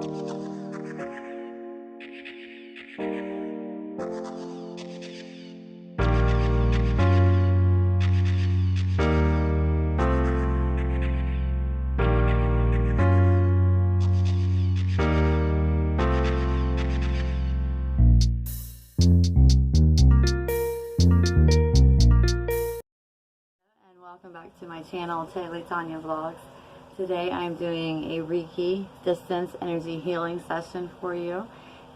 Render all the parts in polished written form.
Welcome back to my channel, Tanya Vlogs. Today I'm doing a Reiki distance energy healing session for you,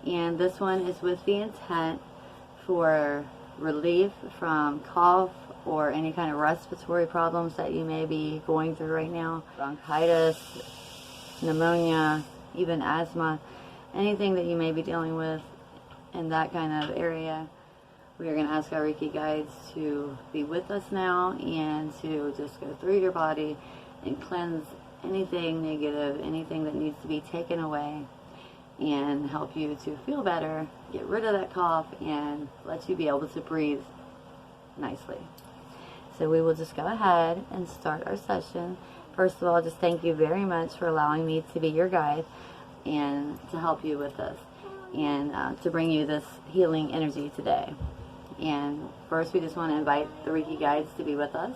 and this one is with the intent for relief from cough or any kind of respiratory problems that you may be going through right now. Bronchitis, pneumonia, even asthma, anything that you may be dealing with in that kind of area. We are going to ask our Reiki guides to be with us now and to just go through your body and cleanse anything negative, anything that needs to be taken away, and help you to feel better, get rid of that cough, and let you be able to breathe nicely. So we will just go ahead and start our session. First of all, just thank you very much for allowing me to be your guide and to help you with this and to bring you this healing energy today. And first, we just want to invite the Reiki guides to be with us.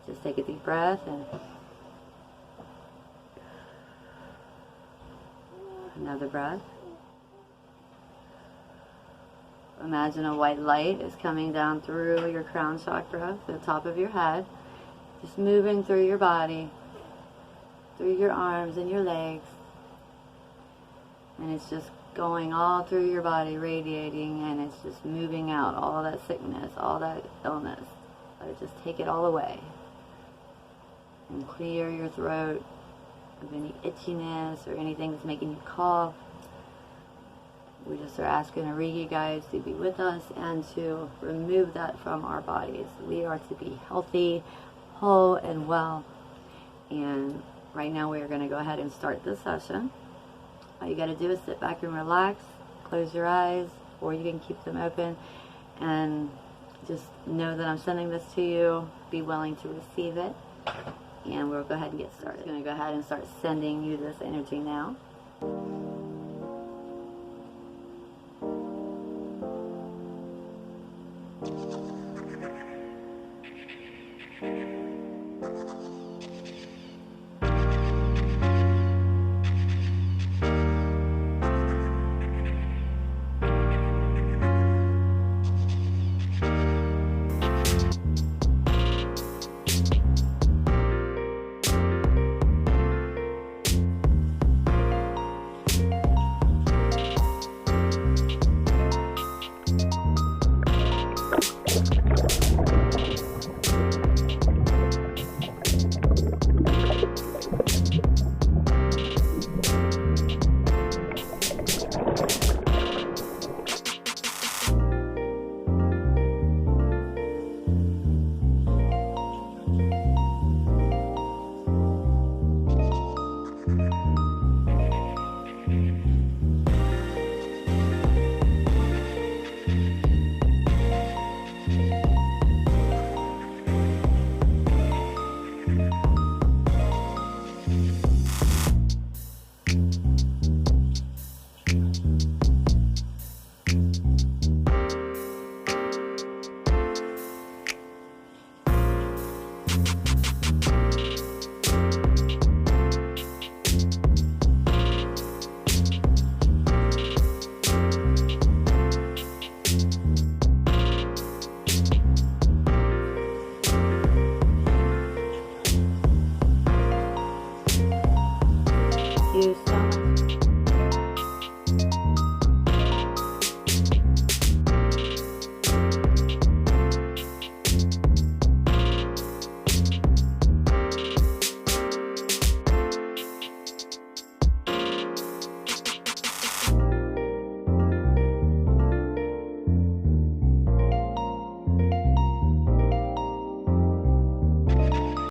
Just take a deep breath and another breath. Imagine a white light is coming down through your crown chakra, the top of your head, just moving through your body, through your arms and your legs. And it's just going all through your body, radiating, and it's just moving out all that sickness, all that illness. Let it just take it all away. And clear your throat of any itchiness or anything that's making you cough. We just are asking our Reiki guides to be with us and to remove that from our bodies. We are to be healthy, whole, and well. And right now we are going to go ahead and start this session. All you got to do is sit back and relax, close your eyes, or you can keep them open, and just know that I'm sending this to you. Be willing to receive it, and we'll go ahead and get started. I'm going to go ahead and start sending you this energy now.